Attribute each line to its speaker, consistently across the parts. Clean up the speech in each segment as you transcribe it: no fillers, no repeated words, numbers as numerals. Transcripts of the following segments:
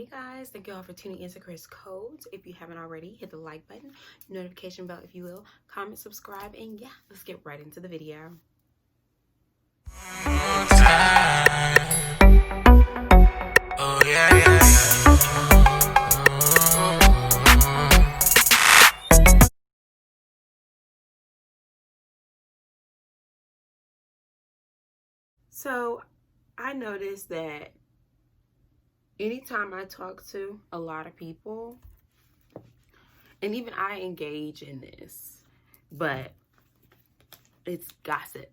Speaker 1: Hey guys, thank you all for tuning into Chris Codes. If you haven't already, hit the like button, notification bell if you will, comment, subscribe, and yeah, let's get right into the video. Oh yeah. So I noticed that anytime I talk to a lot of people, and even I engage in this, but it's gossip.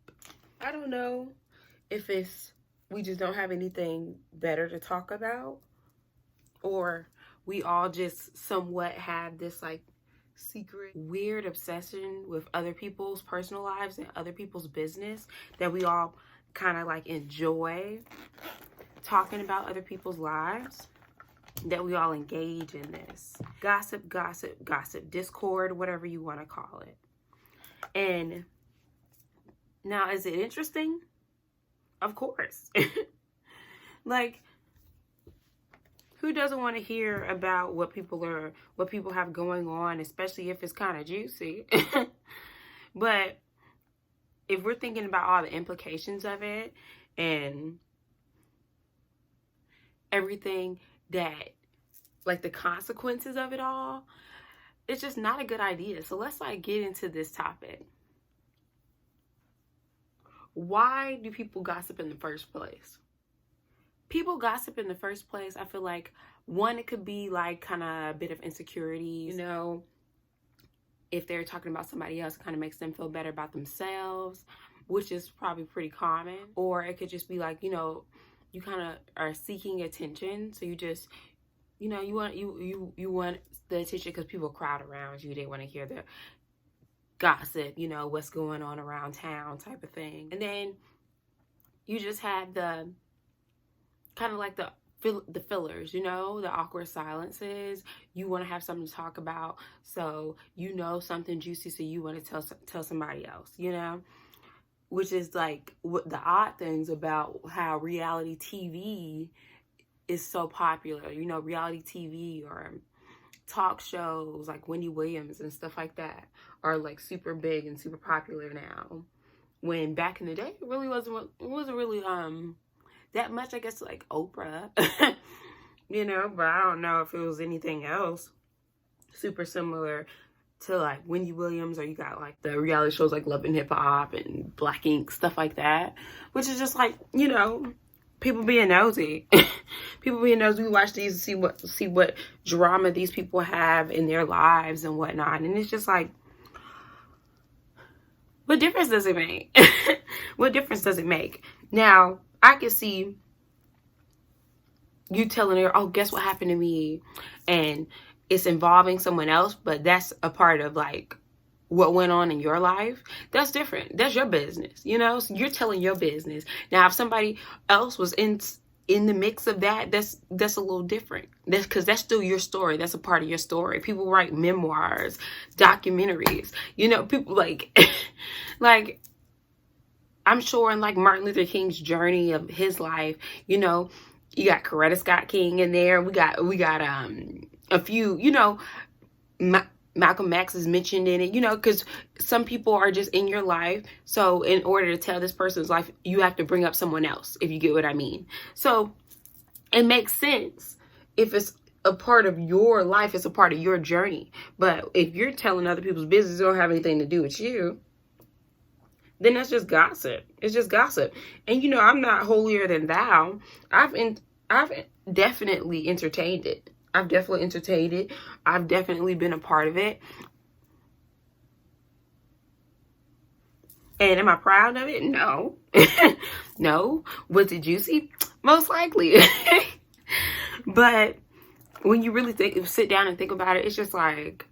Speaker 1: I don't know if we just don't have anything better to talk about, or we all just somewhat have this like secret weird obsession with other people's personal lives and other people's business that we all kind of like enjoy talking about other people's lives, that we all engage in this gossip, discord, whatever you want to call it. And now, is it interesting? Of course. Like, who doesn't want to hear about what people have going on, especially if it's kind of juicy? But if we're thinking about all the implications of it and everything that, like, the consequences of it all, it's just not a good idea. So let's like get into this topic. Why do people gossip in the first place? People gossip in the first place, I feel like, one, it could be like kind of a bit of insecurity, if they're talking about somebody else, it kind of makes them feel better about themselves, which is probably pretty common. Or it could just be like, you kind of are seeking attention, so you just, you want the attention because people crowd around you. They want to hear the gossip, what's going on around town type of thing. And then you just have the kind of like the fillers, the awkward silences. You want to have something to talk about, so something juicy, so you want to tell somebody else, which is like what the odd things about how reality TV is so popular. Reality TV or talk shows like Wendy Williams and stuff like that are like super big and super popular now, when back in the day it wasn't really that much, I guess, like Oprah. But I don't know if it was anything else super similar to like Wendy Williams, or you got like the reality shows like Love and Hip Hop and Black Ink, stuff like that, which is just like, people being nosy. People being nosy. We watch these to see what drama these people have in their lives and whatnot, and it's just like, what difference does it make? What difference does it make? Now, I can see you telling her, oh, guess what happened to me? And it's involving someone else, but that's a part of like what went on in your life. That's different. That's your business, So you're telling your business. Now, if somebody else was in the mix of that, that's a little different. That's because that's still your story. That's a part of your story. People write memoirs, documentaries, people like, like, I'm sure in like Martin Luther King's journey of his life, you got Coretta Scott King in there. We got a few, Malcolm X is mentioned in it, because some people are just in your life. So in order to tell this person's life, you have to bring up someone else, if you get what I mean. So it makes sense if it's a part of your life, it's a part of your journey. But if you're telling other people's business, it don't have anything to do with you, then that's just gossip. It's just gossip. And I'm not holier than thou. I've definitely entertained it. I've definitely been a part of it. And am I proud of it? No. No. Was it juicy? Most likely. But when you really sit down and think about it, it's just like,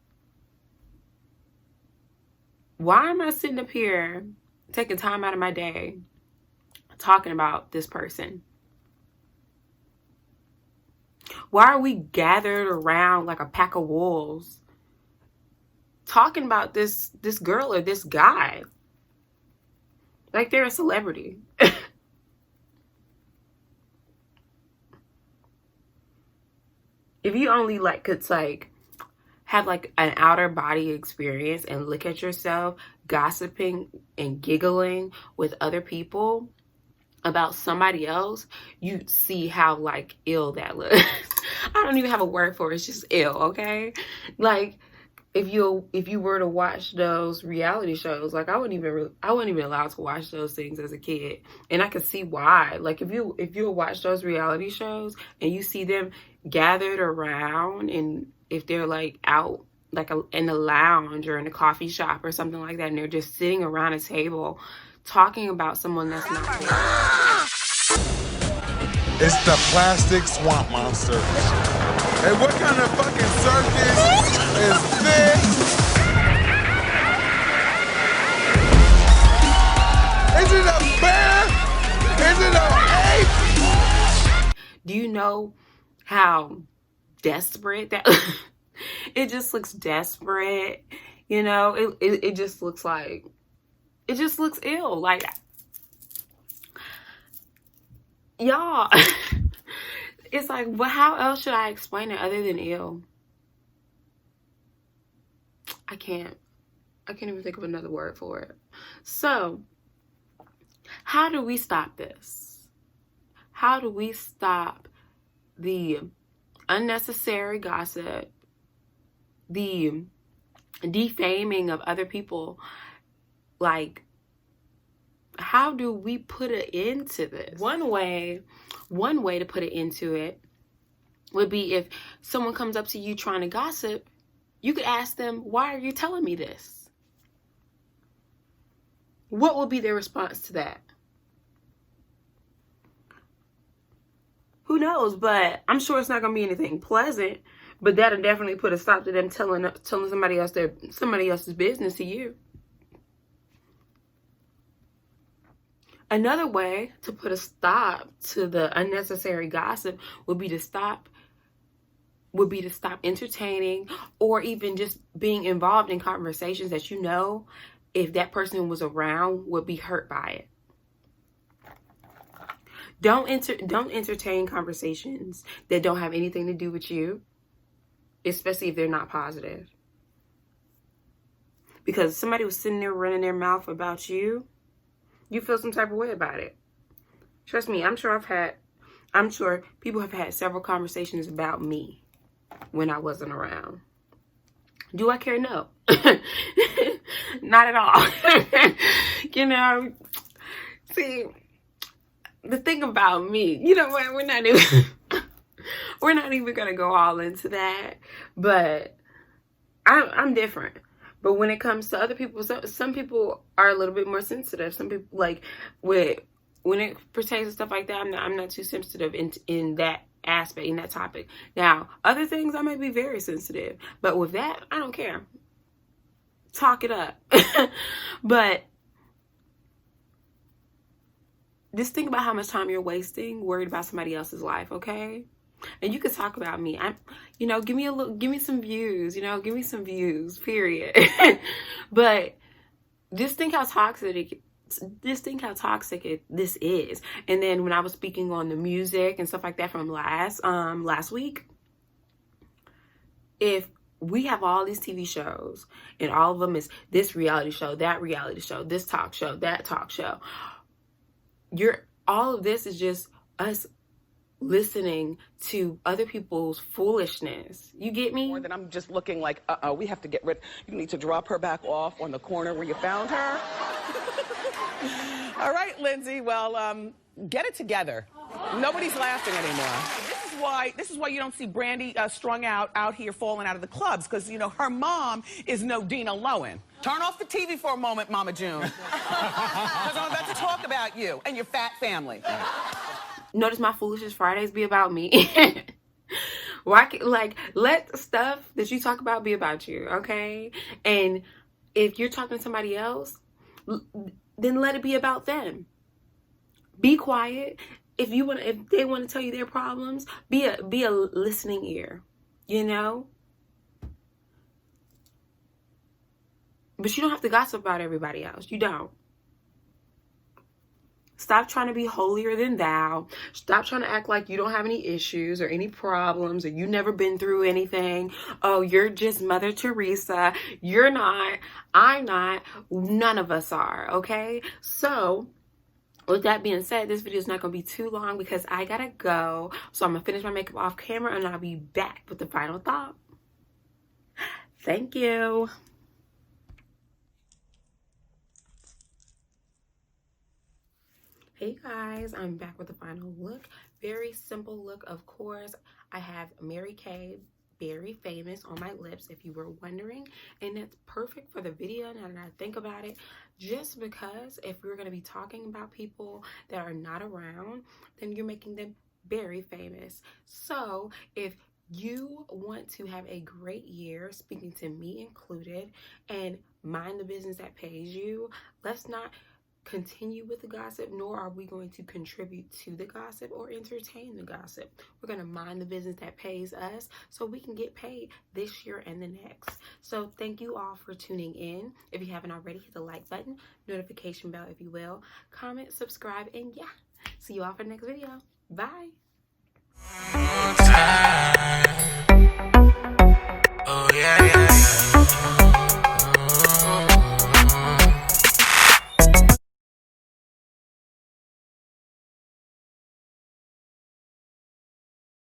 Speaker 1: why am I sitting up here taking time out of my day talking about this person? Why are we gathered around like a pack of wolves talking about this girl or this guy like they're a celebrity? if you only like could like have like an outer body experience and look at yourself gossiping and giggling with other people about somebody else, you see how like ill that looks. I don't even have a word for it. It's just ill, okay? Like if you were to watch those reality shows, like I wasn't even allowed to watch those things as a kid, and I could see why. Like if you watch those reality shows and you see them gathered around, and if they're like out like in a lounge or in a coffee shop or something like that, and they're just sitting around a table talking about someone that's not there.
Speaker 2: It's the plastic swamp monster. Hey, what kind of fucking circus is this? Is it a bear? Is it an ape?
Speaker 1: Do you know how desperate that it just looks desperate, you know? It just looks like, it just looks ill. Like, y'all, it's like, well, how else should I explain it other than ill? I can't even think of another word for it. So how do we stop this? How do we stop the unnecessary gossip, the defaming of other people? Like, how do we put an end to this? One way to put an end to it would be if someone comes up to you trying to gossip, you could ask them, why are you telling me this? What would be their response to that? Who knows? But I'm sure it's not going to be anything pleasant. But that'll definitely put a stop to them telling somebody else's business to you. Another way to put a stop to the unnecessary gossip would be to stop entertaining or even just being involved in conversations that you know, if that person was around, would be hurt by it. Don't entertain conversations that don't have anything to do with you, especially if they're not positive. Because if somebody was sitting there running their mouth about you, you feel some type of way about it. Trust me, I'm sure people have had several conversations about me when I wasn't around. Do I care? No. Not at all. You know, see, the thing about me, you know what, we're not even gonna go all into that, but I'm different. But when it comes to other people, some people are a little bit more sensitive. Some people, like, when it pertains to stuff like that, I'm not too sensitive in that aspect, in that topic. Now, other things I may be very sensitive, but with that, I don't care. Talk it up. But just think about how much time you're wasting worried about somebody else's life, okay? And you could talk about me. Give me some views, give me some views, period. But just think how toxic this is. And then when I was speaking on the music and stuff like that from last week, if we have all these TV shows and all of them is this reality show, that reality show, this talk show, that talk show, all of this is just us listening to other people's foolishness. You get me?
Speaker 3: More than I'm just looking like, we have to get rid. You need to drop her back off on the corner where you found her. All right, Lindsay. Well, get it together. Nobody's laughing anymore. This is why you don't see Brandy strung out here falling out of the clubs, because her mom is no Dina Lohan. Turn off the TV for a moment, Mama June, because I'm about to talk about you and your fat family.
Speaker 1: Notice my Foolishness Fridays be about me. Why, let the stuff that you talk about be about you, okay? And if you're talking to somebody else, then let it be about them. Be quiet. If they want to tell you their problems, be a listening ear, But you don't have to gossip about everybody else. You don't. Stop trying to be holier than thou. Stop trying to act like you don't have any issues or any problems or you never been through anything. Oh, you're just Mother Teresa. You're not. I'm not. None of us are, okay? So, with that being said, this video is not going to be too long because I gotta go. So I'm going to finish my makeup off camera and I'll be back with the final thought. Thank you. Hey guys, I'm back with the final look. Very simple look, of course. I have Mary Kay Very Famous on my lips, if you were wondering, and it's perfect for the video now that I think about it, just because if we're going to be talking about people that are not around, then you're making them very famous. So if you want to have a great year, speaking to me included, and mind the business that pays you, let's not continue with the gossip, nor are we going to contribute to the gossip or entertain the gossip. We're going to mind the business that pays us so we can get paid this year and the next. So thank you all for tuning in. If you haven't already, hit the like button, notification bell if you will, comment, subscribe, and yeah, see you all for the next video. Bye.